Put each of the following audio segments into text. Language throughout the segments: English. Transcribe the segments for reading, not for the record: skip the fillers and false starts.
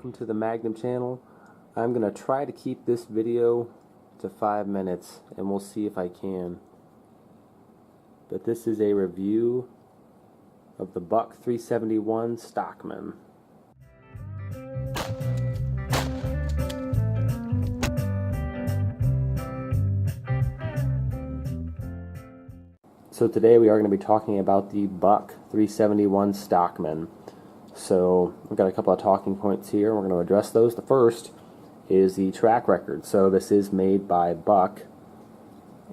welcome to the Magnum channel. I'm going to try to keep this video to 5 minutes and we'll see if I can. But this is a review of the Buck 371 Stockman. So today we are going to be talking about the Buck 371 Stockman. So we've got a couple of talking points here. We're going to address those. The first is the track record. So this is made by Buck,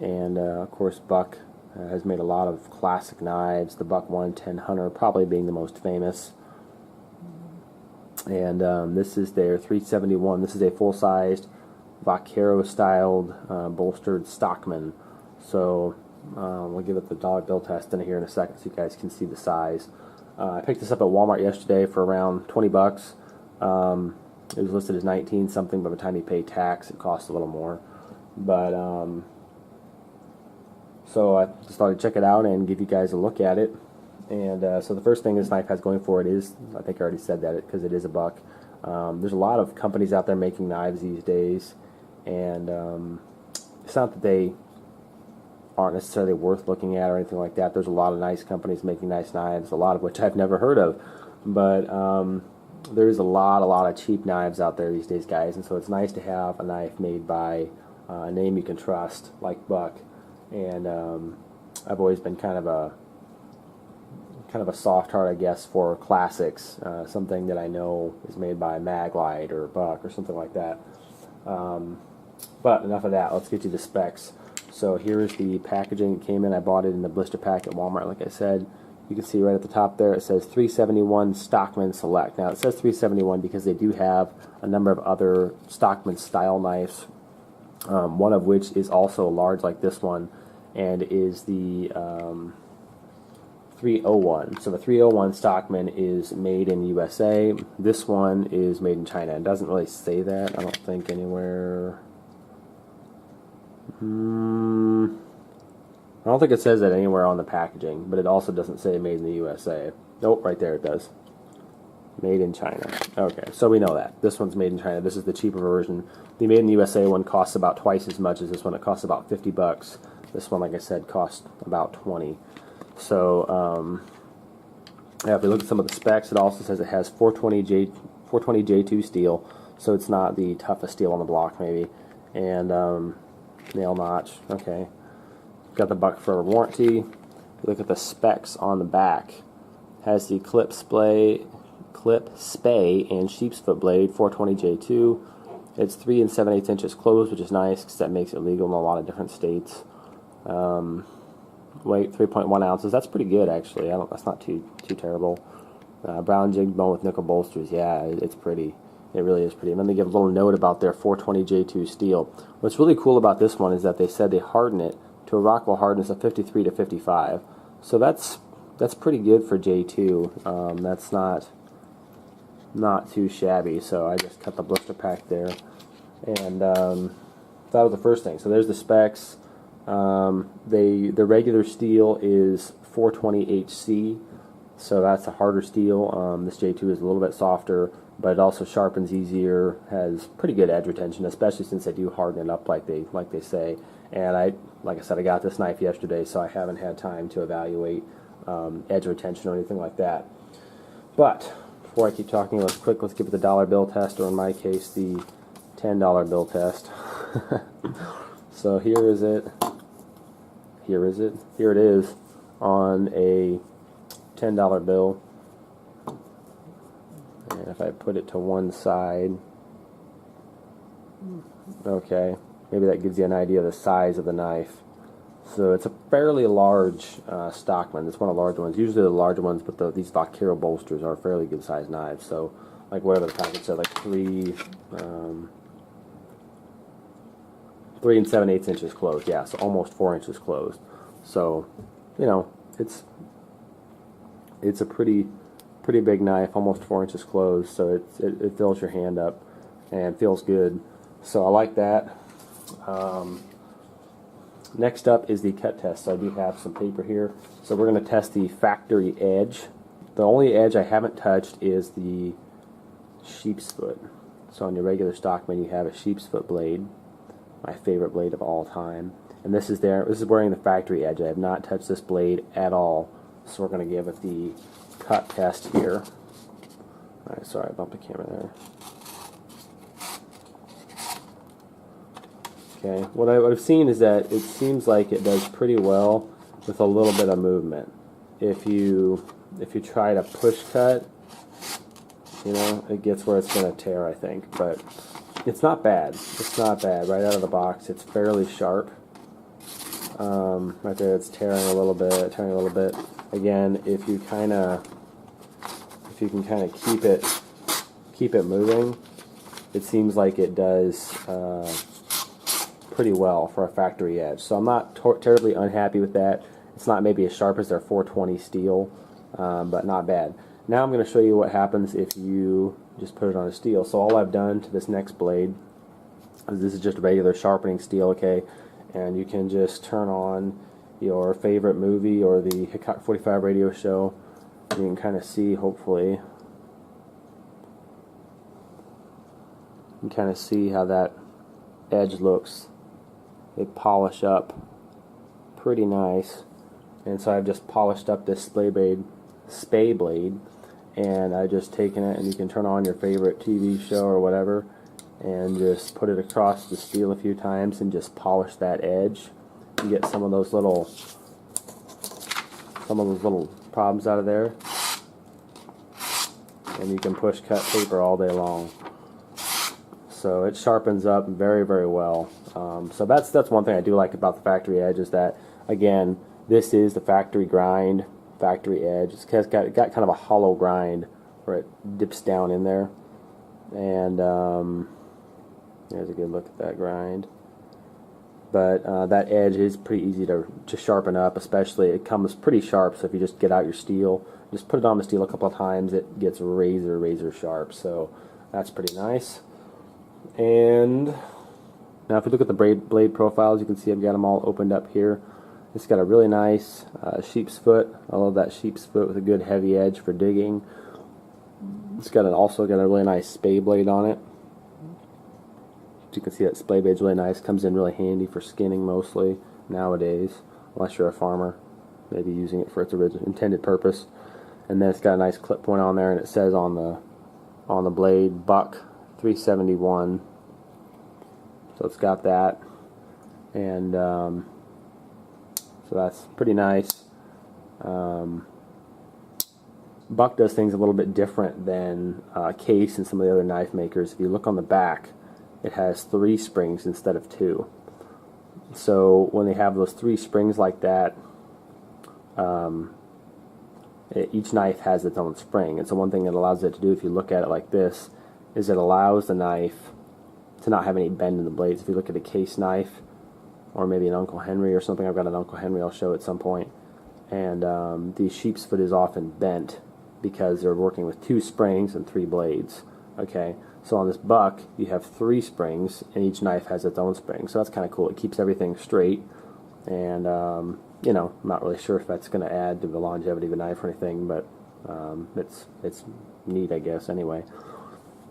and of course Buck has made a lot of classic knives, the Buck 110 Hunter probably being the most famous. And this is their 371. This is a full-sized vaquero-styled bolstered Stockman. So we'll give it the dollar bill test in here in a second so you guys can see the size. I picked this up at Walmart yesterday for around 20 bucks. It was listed as 19 something, but by the time you pay tax it costs a little more. But so I just thought I'd check it out and give you guys a look at it. And so the first thing this knife has going for it is, I think I already said that, because it is a Buck. There's a lot of companies out there making knives these days, and it's not that they aren't necessarily worth looking at or anything like that. There's a lot of nice companies making nice knives, a lot of which I've never heard of. But there's a lot of cheap knives out there these days, guys, and so it's nice to have a knife made by a name you can trust, like Buck. And I've always been kind of a soft heart, I guess, for classics, something that I know is made by Maglite or Buck or something like that. But enough of that. Let's get you the specs. So here's the packaging it came in. I bought it in the blister pack at Walmart, like I said. You can see right at the top there it says 371 Stockman Select. Now it says 371 because they do have a number of other Stockman style knives, one of which is also large like this one, and is the 301. So the 301 Stockman is made in USA. This one is made in China. It doesn't really say that, I don't think, anywhere. I don't think it says that anywhere on the packaging, but it also doesn't say made in the USA. Nope, right there it does. Made in China. Okay, so we know that. This one's made in China. This is the cheaper version. The made in the USA one costs about twice as much as this one. It costs about 50 bucks. This one, like I said, costs about 20. So, yeah, if we look at some of the specs, it also says it has 420 J2 steel, so it's not the toughest steel on the block, maybe. And nail notch. Okay. Got the Buck for a warranty. Look at the specs on the back. Has the clip spay and sheep's foot blade, 420 J2. It's 3 7/8 inches closed, which is nice because that makes it legal in a lot of different states. Weight 3.1 ounces. That's pretty good, actually. That's not too terrible. Brown jig bone with nickel bolsters. Yeah, it's pretty. It really is pretty. And then they give a little note about their 420 J2 steel. What's really cool about this one is that they said they harden it to a Rockwell hardness of 53 to 55. So that's pretty good for J2. That's not too shabby. So I just cut the blister pack there, and that was the first thing. So there's the specs. The regular steel is 420 HC, so that's a harder steel. This J2 is a little bit softer, but it also sharpens easier, has pretty good edge retention, especially since they do harden it up like they say. And like I said, I got this knife yesterday, so I haven't had time to evaluate edge retention or anything like that. But before I keep talking, let's give it the dollar bill test, or in my case, the $10 bill test. So here is it. Here it is on a $10 bill. And if I put it to one side, okay, maybe that gives you an idea of the size of the knife. So it's a fairly large Stockman. It's one of the larger ones. Usually the larger ones, but these vaquero bolsters are fairly good sized knives. So like whatever the package said, like 3 7/8 inches closed. Yeah, so almost 4 inches closed. So, you know, it's a pretty big knife, almost 4 inches closed. So it fills your hand up and feels good. So I like that. Next up is the cut test. So I do have some paper here. So we're going to test the factory edge. The only edge I haven't touched is the sheep's foot. So on your regular Stockman, you have a sheep's foot blade, my favorite blade of all time. And this is wearing the factory edge. I have not touched this blade at all. So we're going to give it the cut test here. Alright, sorry, I bumped the camera there. Okay, what I've seen is that it seems like it does pretty well with a little bit of movement. If you try to push cut, you know, it gets where it's going to tear, I think. But it's not bad. It's not bad. Right out of the box, it's fairly sharp. Right there, it's tearing a little bit. Again, if you can kind of keep it moving, it seems like it does pretty well for a factory edge. So I'm not terribly unhappy with that. It's not maybe as sharp as their 420 steel, but not bad. Now I'm going to show you what happens if you just put it on a steel. So all I've done to this next blade is this is just regular sharpening steel, okay? And you can just turn on your favorite movie or the Hickok 45 radio show. You can kind of see, hopefully, you can kind of see how that edge looks. They polish up pretty nice. And so I've just polished up this spay blade, and I've just taken it, and you can turn on your favorite TV show or whatever, and just put it across the steel a few times and just polish that edge. You get some of those little problems out of there, and you can push cut paper all day long. So it sharpens up very, very well. So that's one thing I do like about the factory edge, is that, again, this is the factory grind, factory edge. It's got kind of a hollow grind where it dips down in there. And there's a good look at that grind. But that edge is pretty easy to sharpen up, especially it comes pretty sharp. So if you just get out your steel, just put it on the steel a couple of times, it gets razor sharp. So that's pretty nice. And now if you look at the blade profiles, you can see I've got them all opened up here. It's got a really nice sheep's foot. I love that sheep's foot with a good heavy edge for digging. It's also got a really nice spay blade on it. You can see that spay blade's really nice. Comes in really handy for skinning mostly nowadays, unless you're a farmer, maybe using it for its intended purpose. And then it's got a nice clip point on there, and it says on the blade Buck 371. So it's got that, and so that's pretty nice. Buck does things a little bit different than Case and some of the other knife makers. If you look on the back, it has 3 springs instead of 2. So when they have those 3 springs like that, each knife has its own spring. And so one thing it allows it to do, if you look at it like this, is it allows the knife to not have any bend in the blades. If you look at a Case knife, or maybe an Uncle Henry or something, I've got an Uncle Henry I'll show at some point, and the sheep's foot is often bent because they're working with 2 springs and 3 blades. Okay, so on this Buck, you have 3 springs, and each knife has its own spring. So that's kind of cool. It keeps everything straight, and you know, I'm not really sure if that's going to add to the longevity of a knife or anything, but it's neat, I guess. Anyway,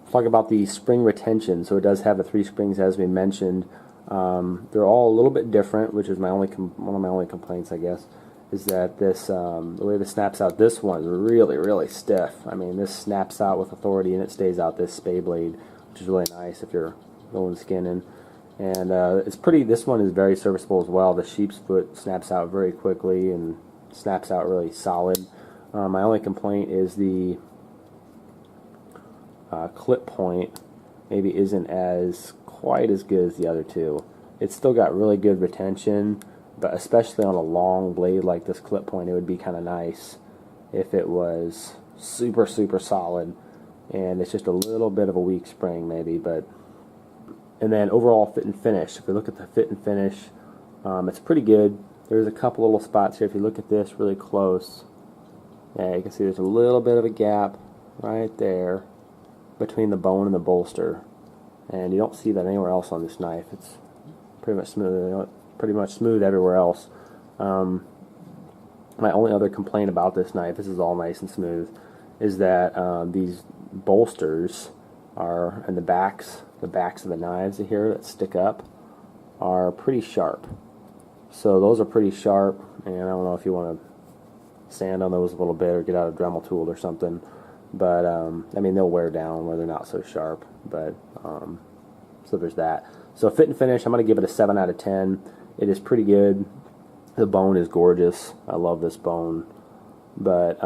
let's talk about the spring retention. So it does have the 3 springs, as we mentioned. They're all a little bit different, which is one of my only complaints, I guess, is that this the way this snaps out. This one's really stiff. I mean, this snaps out with authority, and it stays out, this spay blade, which is really nice if you're going skinning. And it's pretty. This one is very serviceable as well. The sheep's foot snaps out very quickly and snaps out really solid. My only complaint is the clip point maybe isn't quite as good as the other 2. It's still got really good retention, but especially on a long blade like this clip point, it would be kind of nice if it was super solid, and it's just a little bit of a weak spring maybe. But and then overall fit and finish, if we look at the fit and finish, it's pretty good. There's a couple little spots here. If you look at this really close, yeah, you can see there's a little bit of a gap right there between the bone and the bolster, and you don't see that anywhere else on this knife. It's pretty much smooth everywhere else. My only other complaint about this knife, this is all nice and smooth, is that these bolsters are, and the backs of the knives here that stick up are pretty sharp. So those are pretty sharp, and I don't know if you want to sand on those a little bit or get out a Dremel tool or something, but I mean, they'll wear down where they're not so sharp, but so there's that. So fit and finish, I'm going to give it a 7 out of 10. It is pretty good. The bone is gorgeous. I love this bone, but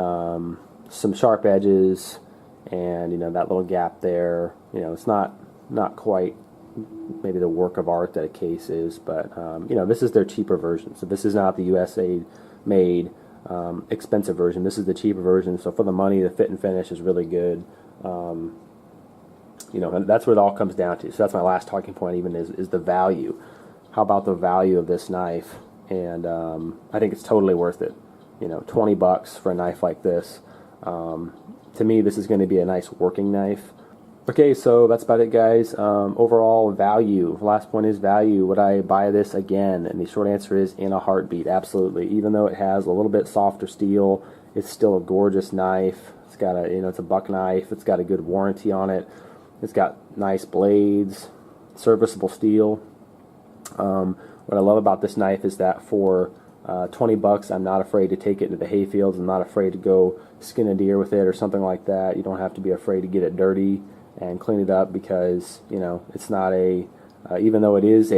some sharp edges, and you know, that little gap there, you know, it's not quite maybe the work of art that a case is, but you know, this is their cheaper version. So this is not the USA made expensive version. This is the cheaper version. So for the money, the fit and finish is really good. You know, and that's what it all comes down to. So that's my last talking point, even is the value. How about the value of this knife? And I think it's totally worth it. You know, $20 for a knife like this. To me, this is going to be a nice working knife. Okay, so that's about it, guys. Overall value. The last point is value. Would I buy this again? And the short answer is in a heartbeat. Absolutely. Even though it has a little bit softer steel, it's still a gorgeous knife. It's got a, you know, it's a buck knife. It's got a good warranty on it. It's got nice blades, serviceable steel. What I love about this knife is that for $20, I'm not afraid to take it into the hay fields. I'm not afraid to go skin a deer with it or something like that. You don't have to be afraid to get it dirty and clean it up, because you know, it's not a even though it is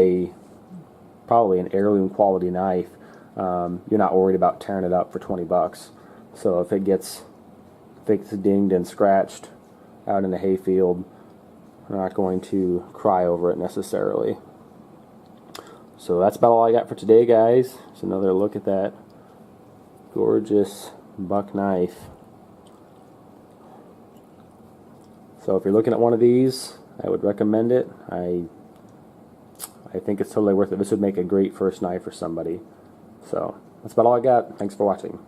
probably an heirloom quality knife, you're not worried about tearing it up for $20. So if it gets dinged and scratched out in the hay field, I'm not going to cry over it necessarily. So that's about all I got for today, guys. It's another look at that gorgeous buck knife. So if you're looking at one of these, I would recommend it. I think it's totally worth it. This would make a great first knife for somebody. So that's about all I got. Thanks for watching.